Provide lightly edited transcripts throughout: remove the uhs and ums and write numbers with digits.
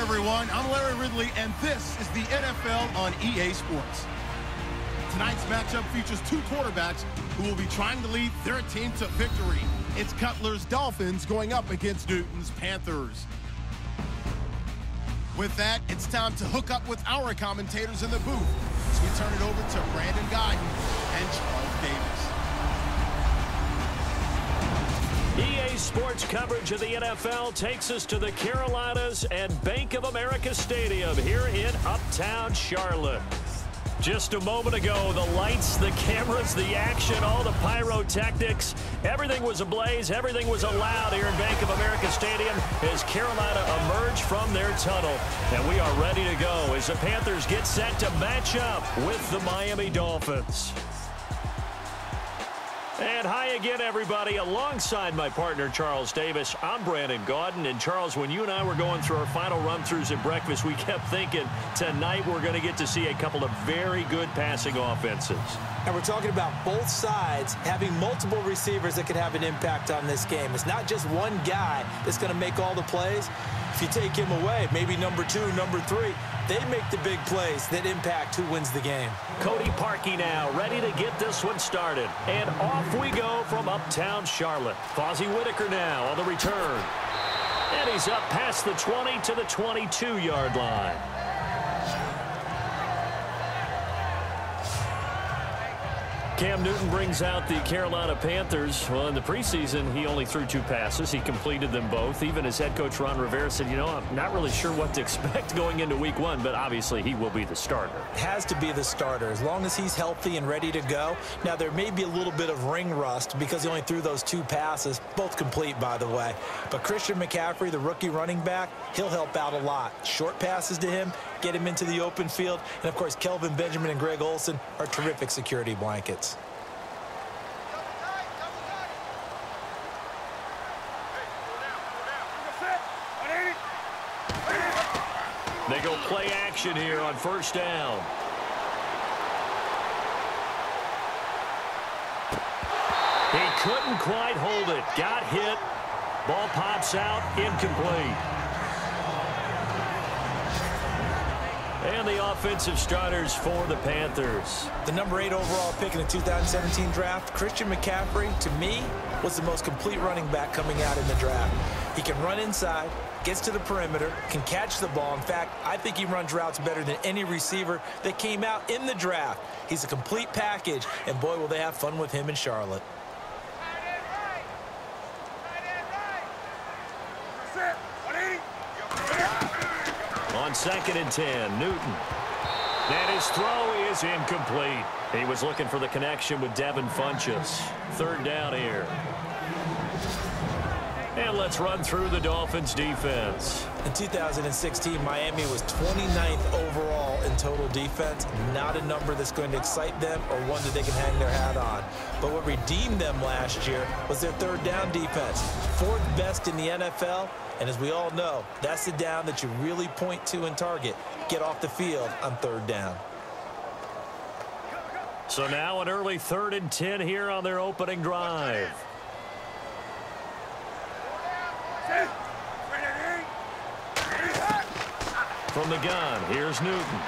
everyone. I'm Larry Ridley, and this is the NFL on EA Sports. Tonight's matchup features two quarterbacks who will be trying to lead their team to victory. It's Cutler's Dolphins going up against Newton's Panthers. With that, it's time to hook up with our commentators in the booth as we turn it over to Brandon Godden and Charles Davis. EA Sports coverage of the NFL takes us to the Carolinas and Bank of America Stadium here in Uptown Charlotte. Just a moment ago, the lights, the cameras, the action, all the pyrotechnics, everything was ablaze, everything was allowed here in Bank of America Stadium as Carolina emerged from their tunnel. And we are ready to go as the Panthers get set to match up with the Miami Dolphins. And hi again, everybody. Alongside my partner, Charles Davis, I'm Brandon Godden. And, Charles, when you and I were going through our final run-throughs at breakfast, we kept thinking tonight we're going to get to see a couple of very good passing offenses. And we're talking about both sides having multiple receivers that could have an impact on this game. It's not just one guy that's going to make all the plays. If you take him away, maybe number two, number three, they make the big plays that impact who wins the game. Cody Parkey now ready to get this one started. And off we go from Uptown Charlotte. Fozzie Whitaker now on the return. And he's up past the 20 to the 22-yard line. Cam Newton brings out the Carolina Panthers. Well, in the preseason, he only threw 2 passes. He completed them both. Even as head coach Ron Rivera said, you know, I'm not really sure what to expect going into week 1, but obviously he will be the starter. Has to be the starter as long as he's healthy and ready to go. Now, there may be a little bit of ring rust because he only threw those 2 passes, both complete, by the way. But Christian McCaffrey, the rookie running back, he'll help out a lot. Short passes to him, get him into the open field. And, of course, Kelvin Benjamin and Greg Olsen are terrific security blankets. They go play action here on first down. He couldn't quite hold it. Got hit. Ball pops out. Incomplete. And the offensive starters for the Panthers. The number 8 overall pick in the 2017 draft, Christian McCaffrey, to me, was the most complete running back coming out in the draft. He can run inside, gets to the perimeter, can catch the ball. In fact, I think he runs routes better than any receiver that came out in the draft. He's a complete package, and boy, will they have fun with him in Charlotte. On 2nd and 10, Newton. And his throw is incomplete. He was looking for the connection with Devin Funchess. 3rd down here. And let's run through the Dolphins defense. In 2016, Miami was 29th overall in total defense. Not a number that's going to excite them or one that they can hang their hat on. But what redeemed them last year was their 3rd down defense. 4th best in the NFL. And as we all know, that's the down that you really point to and target. Get off the field on 3rd down. So now an early 3rd and 10 here on their opening drive. From the gun, here's Newton.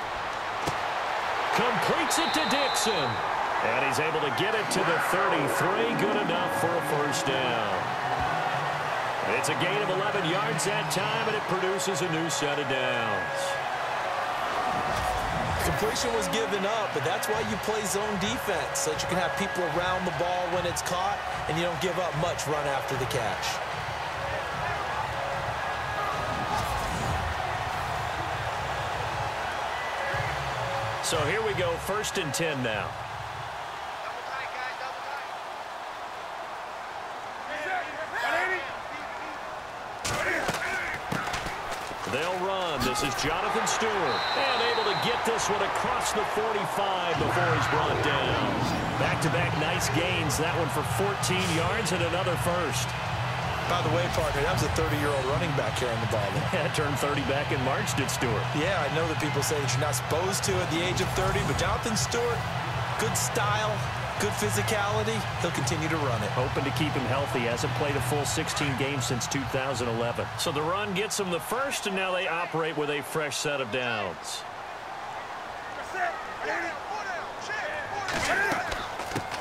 Completes it to Dixon. And he's able to get it to the 33. Good enough for a first down. It's a gain of 11 yards that time, and it produces a new set of downs. Completion was given up, but that's why you play zone defense, so that you can have people around the ball when it's caught, and you don't give up much run after the catch. So here we go, 1st and 10 now. They'll run. This is Jonathan Stewart. And able to get this one across the 45 before he's brought down. Back-to-back nice gains. That one for 14 yards and another first. By the way, partner, that was a 30-year-old running back carrying the ball there. Yeah, turned 30 back in March, did Stewart. Yeah, I know that people say that you're not supposed to at the age of 30, but Jonathan Stewart, good style, good physicality, he'll continue to run it. Hoping to keep him healthy. Hasn't played a full 16 games since 2011. So the run gets him the first, and now they operate with a fresh set of downs.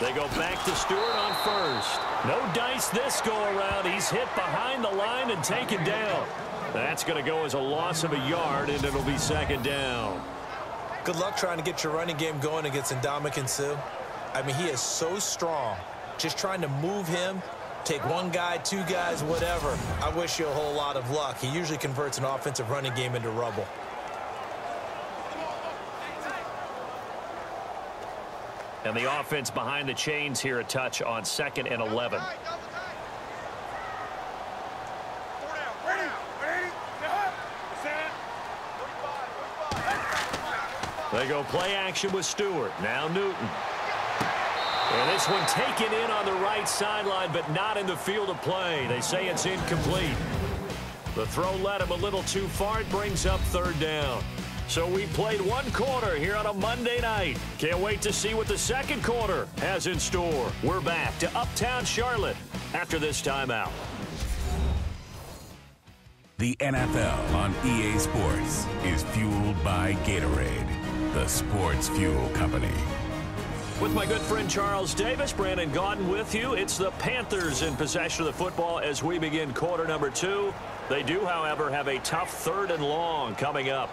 They go back to Stewart on first. No dice this go-around. He's hit behind the line and taken down. That's going to go as a loss of a yard, and it'll be second down. Good luck trying to get your running game going against Ndamukong Suh. I mean, he is so strong. Just trying to move him, take one guy, two guys, whatever. I wish you a whole lot of luck. He usually converts an offensive running game into rubble. And the offense behind the chains here, a touch on 2nd and 11. They go play action with Stewart. Now Newton. And this one taken in on the right sideline, but not in the field of play. They say it's incomplete. The throw led him a little too far. It brings up third down. So we played one quarter here on a Monday night. Can't wait to see what the second quarter has in store. We're back to Uptown Charlotte after this timeout. The NFL on EA Sports is fueled by Gatorade, the sports fuel company. With my good friend Charles Davis, Brandon Gaudin with you. It's the Panthers in possession of the football as we begin quarter number 2. They do, however, have a tough 3rd and long coming up.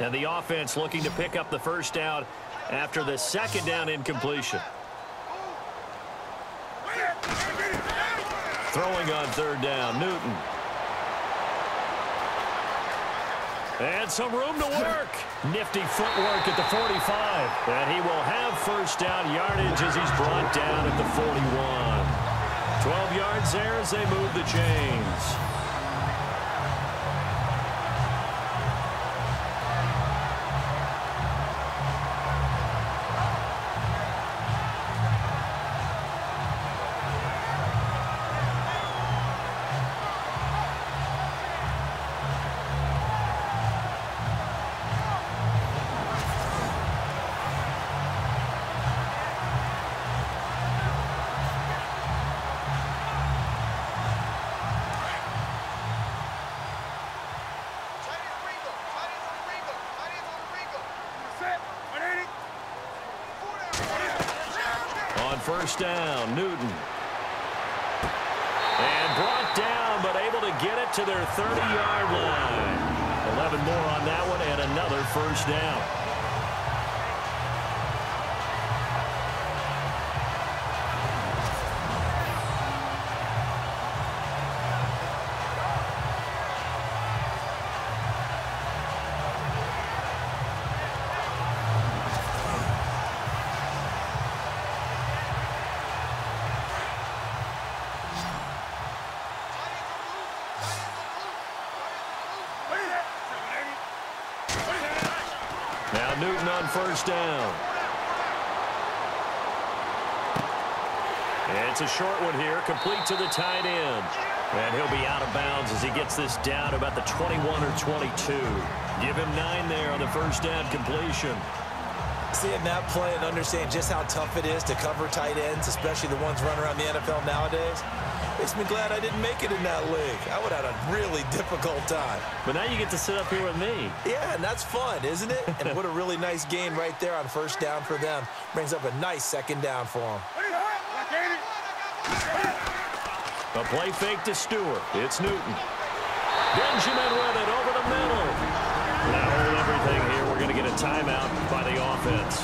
And the offense looking to pick up the first down after the second down incompletion. Throwing on 3rd down, Newton. And some room to work. Nifty footwork at the 45. And he will have first down yardage as he's brought down at the 41. 12 yards there as they move the chains. First down, Newton. And brought down, but able to get it to their 30-yard line. 11 more on that one, and another first down. Newton on first down. And it's a short one here, complete to the tight end. And he'll be out of bounds as he gets this down about the 21 or 22. Give him 9 there on the first down completion. Seeing that play and understand just how tough it is to cover tight ends, especially the ones running around the NFL nowadays, makes me glad I didn't make it in that league. I would have had a really difficult time. But now you get to sit up here with me. Yeah, and that's fun, isn't it? And what a really nice gain right there on first down for them. Brings up a nice second down for them. A play fake to Stewart. It's Newton. Benjamin with it over the middle. Now hold everything here. We're going to get a timeout by the offense,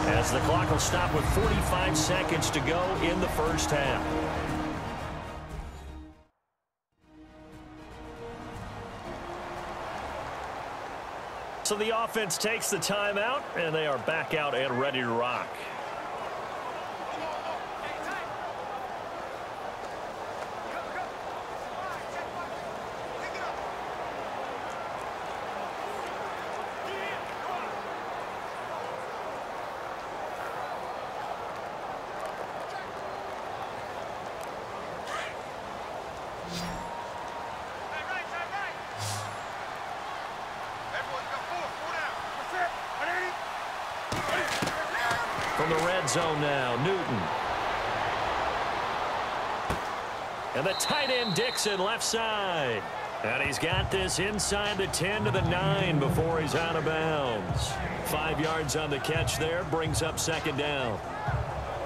as the clock will stop with 45 seconds to go in the first half. So the offense takes the timeout, and they are back out and ready to rock. From the red zone now, Newton. And the tight end Dixon left side. And he's got this inside the 10 to the 9 before he's out of bounds. 5 yards on the catch there, brings up second down.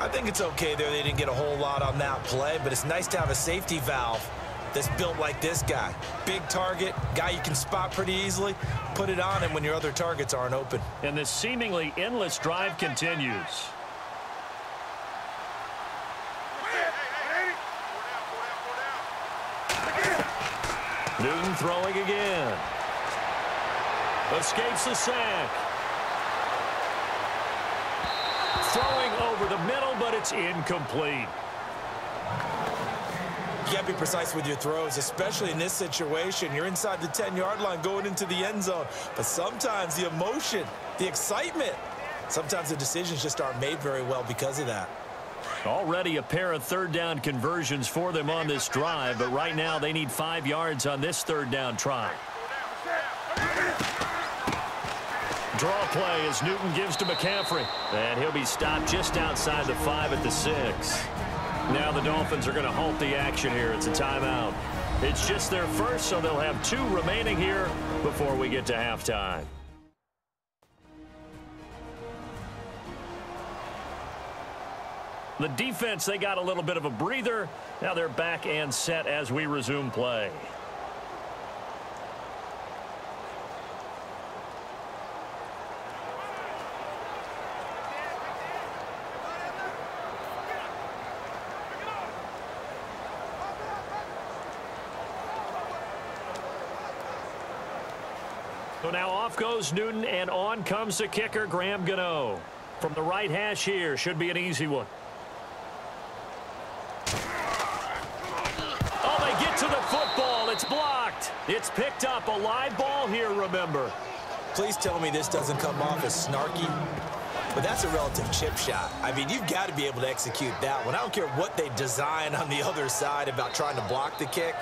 I think it's okay there. They didn't get a whole lot on that play, but it's nice to have a safety valve that's built like this guy. Big target, guy you can spot pretty easily. Put it on him when your other targets aren't open. And this seemingly endless drive continues. Newton throwing again. Escapes the sack. Throwing over the middle, but it's incomplete. You got to be precise with your throws, especially in this situation. You're inside the 10-yard line going into the end zone. But sometimes the emotion, the excitement, sometimes the decisions just aren't made very well because of that. Already a pair of third down conversions for them on this drive, but right now they need 5 yards on this third down try. Draw play as Newton gives to McCaffrey. And he'll be stopped just outside the 5 at the 6. Now the Dolphins are going to halt the action here. It's a timeout. It's just their first, so they'll have 2 remaining here before we get to halftime. The defense, they got a little bit of a breather. Now they're back and set as we resume play. So now off goes Newton, and on comes the kicker, Graham Gano. From the right hash here, should be an easy one. Oh, they get to the football. It's blocked. It's picked up. A live ball here, remember. Please tell me this doesn't come off as snarky, but that's a relative chip shot. I mean, you've got to be able to execute that one. I don't care what they design on the other side about trying to block the kick.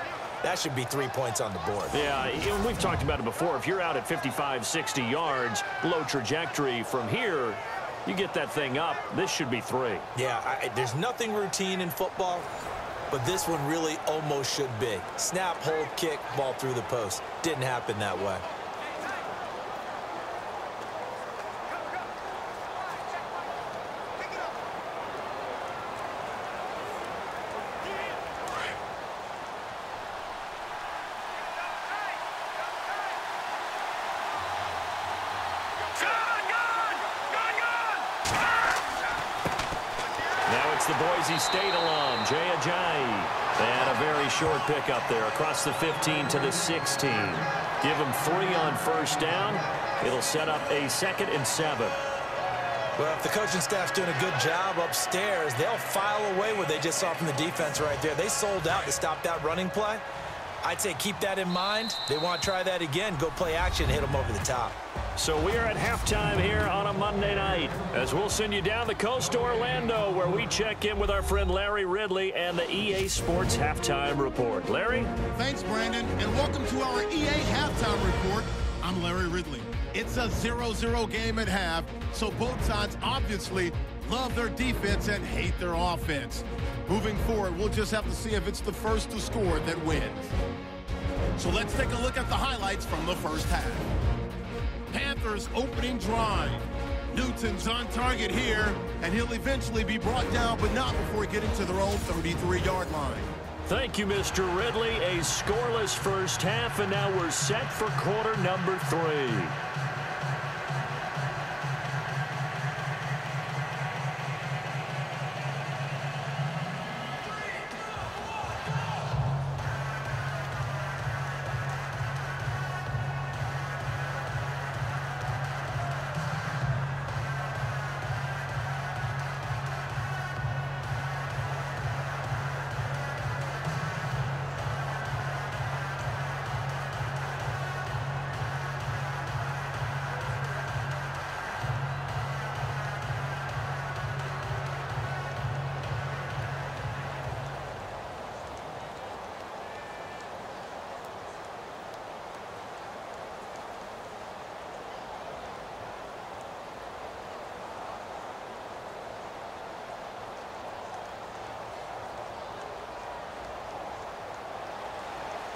That should be 3 points on the board. Yeah, we've talked about it before. If you're out at 55, 60 yards, low trajectory from here, you get that thing up, this should be 3. Yeah, there's nothing routine in football, but this one really almost should be. Snap, hold, kick, ball through the post. Didn't happen that way. The Boise State alum, Jay Ajayi. And a very short pickup there across the 15 to the 16. Give him 3 on first down. It'll set up a 2nd and 7. Well, if the coaching staff's doing a good job upstairs, they'll file away what they just saw from the defense right there. They sold out to stop that running play. I'd say keep that in mind. They want to try that again. Go play action, hit them over the top. So we are at halftime here on a Monday night as we'll send you down the coast to Orlando where we check in with our friend Larry Ridley and the EA Sports Halftime Report. Larry? Thanks, Brandon, and welcome to our EA Halftime Report. I'm Larry Ridley. It's a 0-0 game at half, so both sides obviously love their defense and hate their offense. Moving forward, we'll just have to see if it's the first to score that wins. So let's take a look at the highlights from the first half. Panthers opening drive. Newton's on target here, and he'll eventually be brought down, but not before getting to their own 33-yard line. Thank you, Mr. Ridley. A scoreless first half, and now we're set for quarter number 3.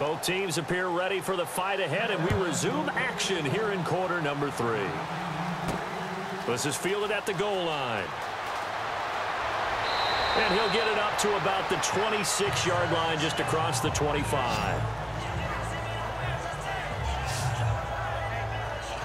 Both teams appear ready for the fight ahead, and we resume action here in quarter number 3. This is fielded at the goal line. And he'll get it up to about the 26-yard line, just across the 25.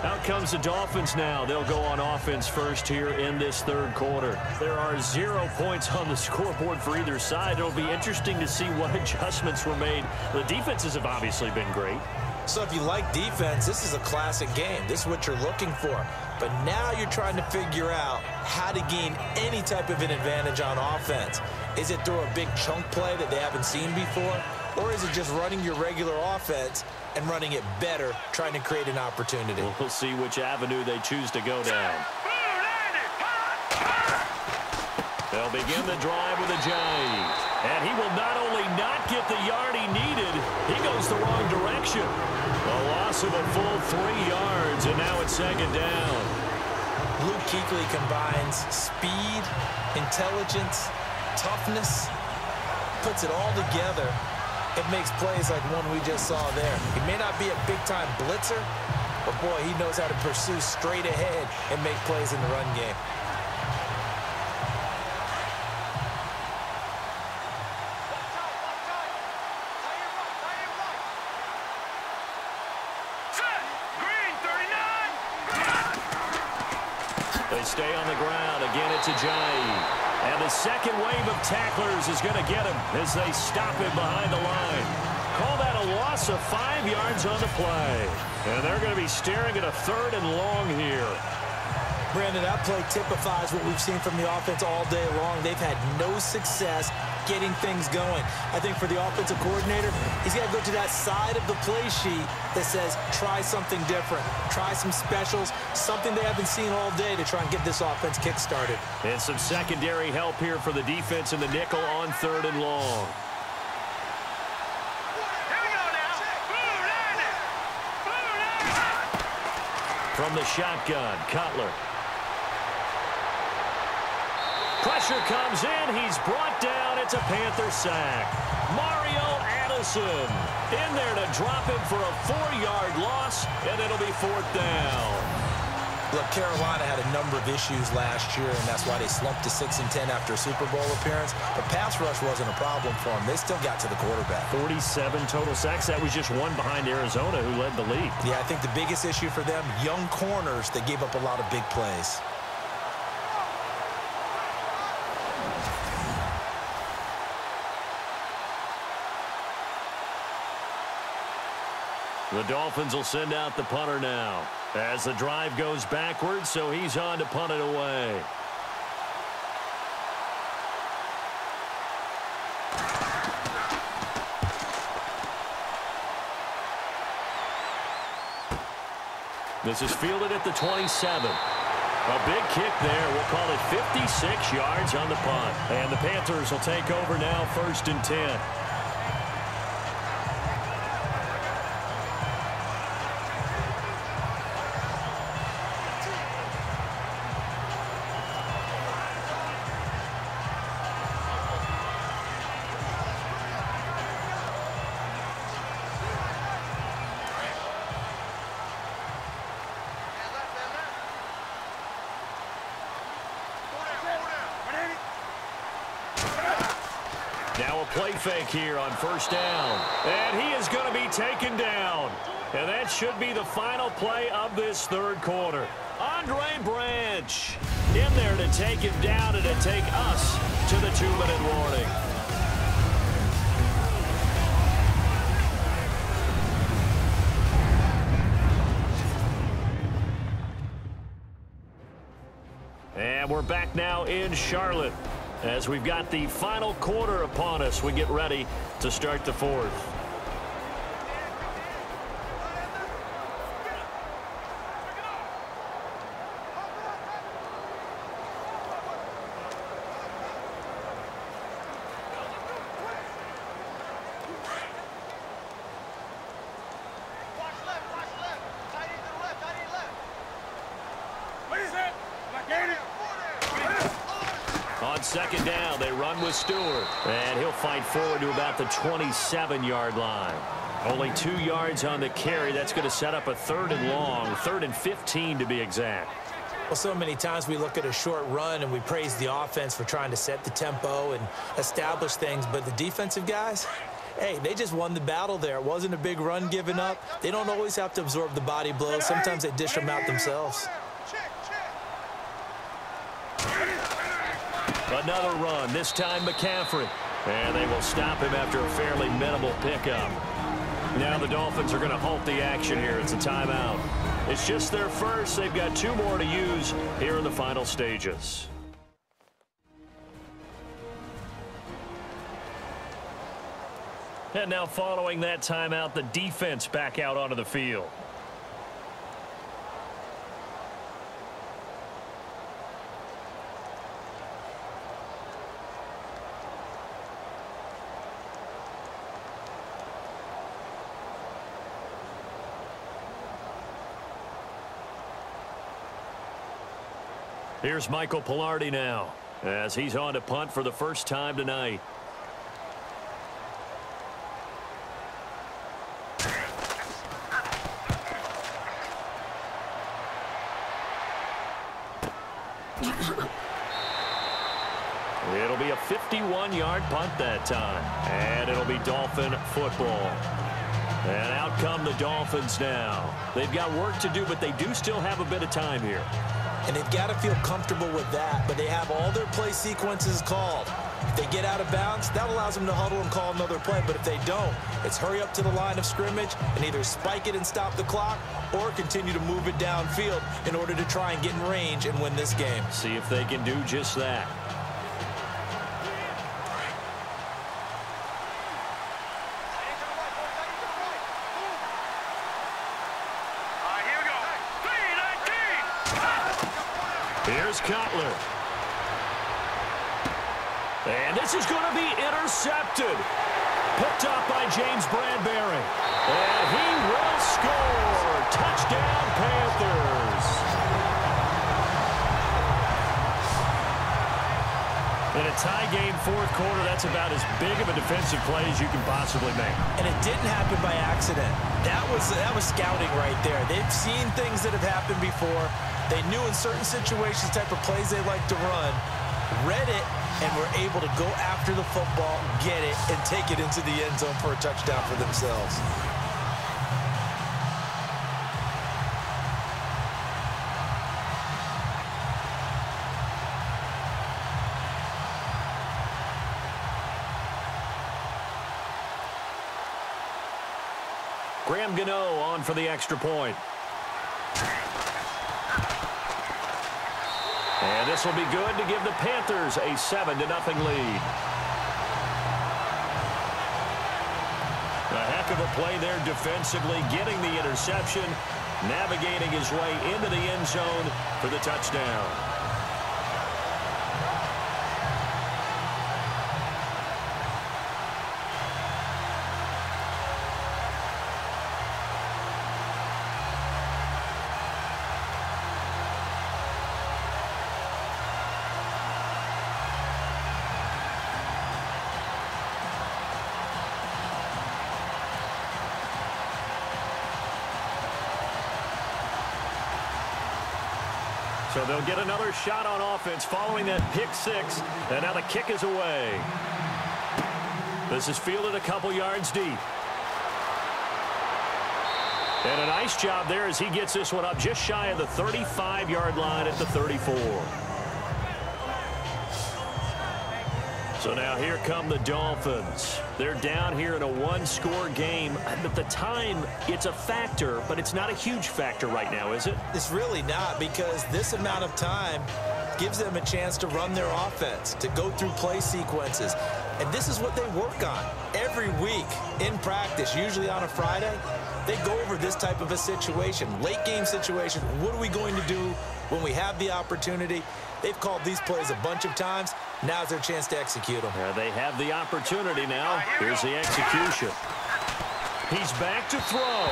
Out comes the Dolphins now. They'll go on offense first here in this third quarter. There are 0 points on the scoreboard for either side. It'll be interesting to see what adjustments were made. The defenses have obviously been great. So if you like defense, this is a classic game. This is what you're looking for. But now you're trying to figure out how to gain any type of an advantage on offense. Is it through a big chunk play that they haven't seen before? Or is it just running your regular offense and running it better, trying to create an opportunity? We'll see which avenue they choose to go down. They'll begin the drive with a jive. And he will not only not get the yard he needed, he goes the wrong direction. A loss of a full 3 yards, and now it's second down. Luke Kuechly combines speed, intelligence, toughness, puts it all together. It makes plays like one we just saw there. He may not be a big-time blitzer, but, boy, he knows how to pursue straight ahead and make plays in the run game. They stay on the ground. Again, it's Ajayi. And the second wave of tacklers is going to get him as they stop him behind the line. Call that a loss of 5 yards on the play. And they're going to be staring at a 3rd and long here. Brandon, that play typifies what we've seen from the offense all day long. They've had no success getting things going. I think for the offensive coordinator, he's got to go to that side of the play sheet that says, try something different. Try some specials, something they haven't seen all day to try and get this offense kick-started. And some secondary help here for the defense in the nickel on 3rd and long. From the shotgun, Cutler. Pressure comes in. He's brought down. It's a Panther sack. Mario Addison in there to drop him for a 4-yard loss, and it'll be 4th down. Look, Carolina had a number of issues last year, and that's why they slumped to 6-10 after a Super Bowl appearance. But pass rush wasn't a problem for them. They still got to the quarterback. 47 total sacks. That was just one behind Arizona, who led the league. Yeah, I think the biggest issue for them, young corners that gave up a lot of big plays. The Dolphins will send out the punter now as the drive goes backwards, so he's on to punt it away. This is fielded at the 27. A big kick there. We'll call it 56 yards on the punt. And the Panthers will take over now, 1st and 10. Now a play fake here on 1st down. And he is going to be taken down. And that should be the final play of this 3rd quarter. Andre Branch in there to take him down and to take us to the 2-minute warning. And we're back now in Charlotte. As we've got the final quarter upon us, we get ready to start the 4th. On on second down, they run with Stewart. And he'll fight forward to about the 27-yard line. Only 2 yards on the carry. That's going to set up a 3rd and long, 3rd and 15 to be exact. Well, so many times we look at a short run and we praise the offense for trying to set the tempo and establish things, but the defensive guys, hey, they just won the battle there. It wasn't a big run given up. They don't always have to absorb the body blows. Sometimes they dish them out themselves. Another run, this time McCaffrey. And they will stop him after a fairly minimal pickup. Now the Dolphins are going to halt the action here. It's a timeout. It's just their first. They've got 2 more to use here in the final stages. And now following that timeout, the defense back out onto the field. Here's Michael Pilardi now, as he's on to punt for the first time tonight. It'll be a 51-yard punt that time, and it'll be Dolphin football. And out come the Dolphins now. They've got work to do, but they do still have a bit of time here. And they've got to feel comfortable with that, but they have all their play sequences called. If they get out of bounds, that allows them to huddle and call another play. But if they don't, it's hurry up to the line of scrimmage and either spike it and stop the clock or continue to move it downfield in order to try and get in range and win this game. See if they can do just that. Here's Cutler. And this is going to be intercepted. Picked up by James Bradbury. And he will score. Touchdown, Panthers. In a tie game, 4th quarter, that's about as big of a defensive play as you can possibly make. And it didn't happen by accident. That was scouting right there. They've seen things that have happened before. They knew in certain situations type of plays they like to run, read it, and were able to go after the football, get it, and take it into the end zone for a touchdown for themselves. Graham Gano on for the extra point. And this will be good to give the Panthers a 7-0 lead. A heck of a play there defensively, getting the interception, navigating his way into the end zone for the touchdown. So they'll get another shot on offense following that pick 6. And now the kick is away. This is fielded a couple yards deep. And a nice job there as he gets this one up just shy of the 35-yard line at the 34. So now here come the Dolphins. They're down here in a 1-score game. At the time, it's a factor, but it's not a huge factor right now, is it? It's really not, because this amount of time gives them a chance to run their offense, to go through play sequences. And this is what they work on every week in practice, usually on a Friday. They go over this type of a situation, late game situation. What are we going to do when we have the opportunity? They've called these plays a bunch of times. Now's their chance to execute them. Yeah, they have the opportunity now. Here's the execution. He's back to throw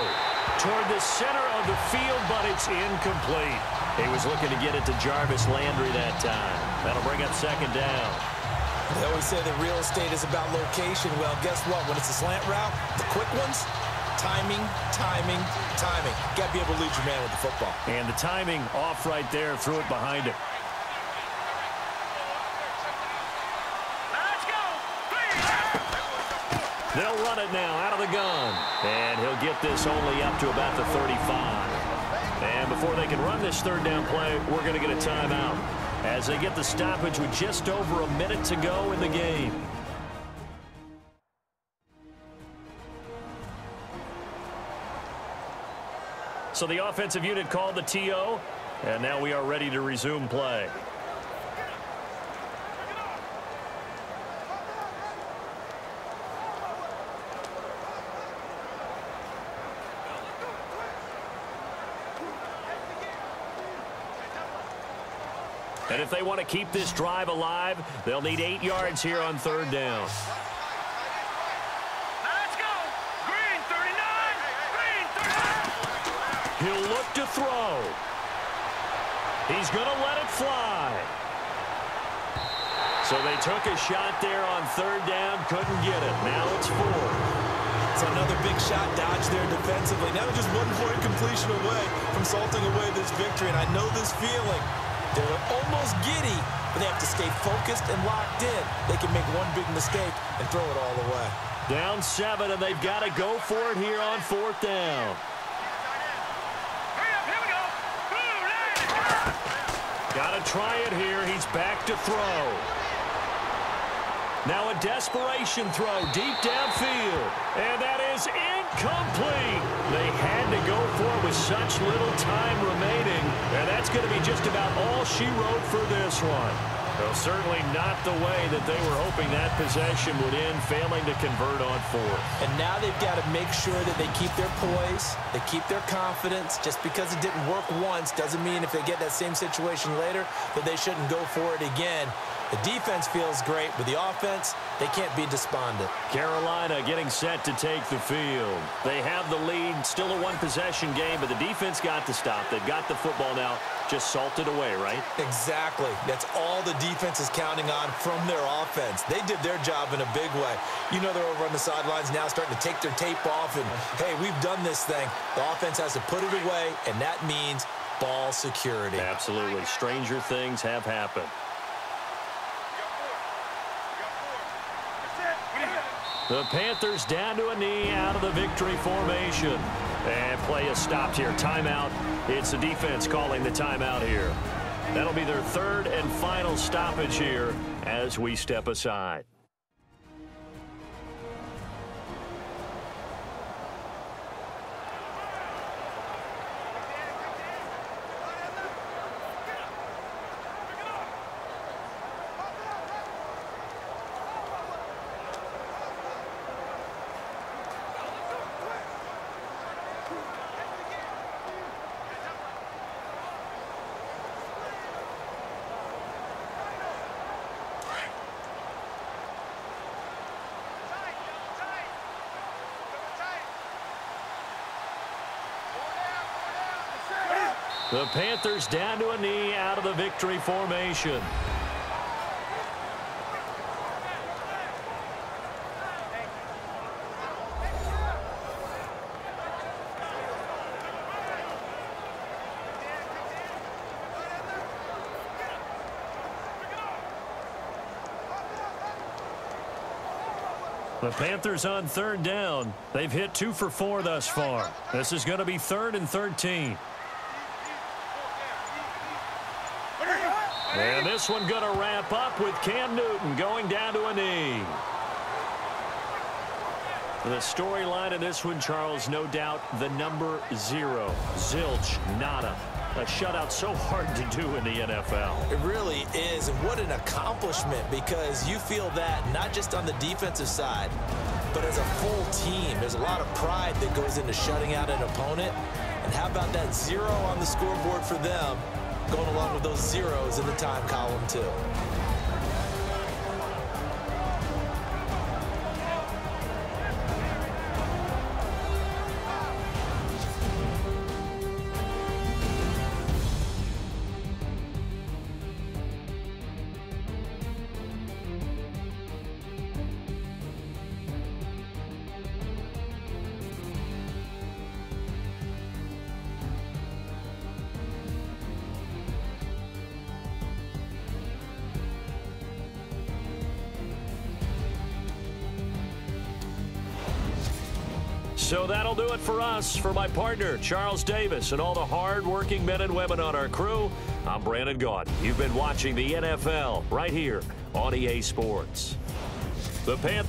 toward the center of the field, but it's incomplete. He was looking to get it to Jarvis Landry that time. That'll bring up second down. They always say that real estate is about location. Well, guess what? When it's a slant route, the quick ones, timing, timing, timing. Got to be able to lead your man with the football. And the timing off right there, threw it behind him. They'll run it now out of the gun. And he'll get this only up to about the 35. And before they can run this third down play, we're going to get a timeout as they get the stoppage with just over a minute to go in the game. So the offensive unit called the TO, and now we are ready to resume play. And if they want to keep this drive alive, they'll need 8 yards here on third down. Let's go! Green 39! Green 39! He'll look to throw. He's going to let it fly. So they took a shot there on third down, couldn't get it. Now it's 4. It's another big shot dodge there defensively. Now just 1 point completion away from salting away this victory, and I know this feeling. They're almost giddy, but they have to stay focused and locked in. They can make one big mistake and throw it all away. Down 7, and they've got to go for it here on fourth down. Hurry up, here we go! Got to try it here. He's back to throw. Now a desperation throw deep downfield, and that is incomplete. They had to go for it with such little time remaining, and that's going to be just about all she wrote for this one. Well, certainly not the way that they were hoping that possession would end, failing to convert on fourth. And now they've got to make sure that they keep their poise, they keep their confidence. Just because it didn't work once doesn't mean if they get that same situation later that they shouldn't go for it again. The defense feels great, but the offense, they can't be despondent. Carolina getting set to take the field. They have the lead, still a one-possession game, but the defense got to stop. They've got the football now, just salted away, right? Exactly. That's all the defense is counting on from their offense. They did their job in a big way. You know they're over on the sidelines now starting to take their tape off, and, hey, we've done this thing. The offense has to put it away, and that means ball security. Absolutely. Stranger things have happened. The Panthers down to a knee out of the victory formation. And play is stopped here. Timeout. It's the defense calling the timeout here. That'll be their third and final stoppage here as we step aside. The Panthers down to a knee out of the victory formation. The Panthers on third down. They've hit 2 for 4 thus far. This is going to be 3rd and 13. And this one going to wrap up with Cam Newton going down to a knee. The storyline of this one, Charles, no doubt the number 0. Zilch, nada. A shutout so hard to do in the NFL. It really is, and what an accomplishment, because you feel that not just on the defensive side, but as a full team. There's a lot of pride that goes into shutting out an opponent. And how about that 0 on the scoreboard for them, going along with those zeros in the time column too. So that'll do it for us. For my partner, Charles Davis, and all the hard-working men and women on our crew, I'm Brandon Gaudin. You've been watching the NFL right here on EA Sports. The Panthers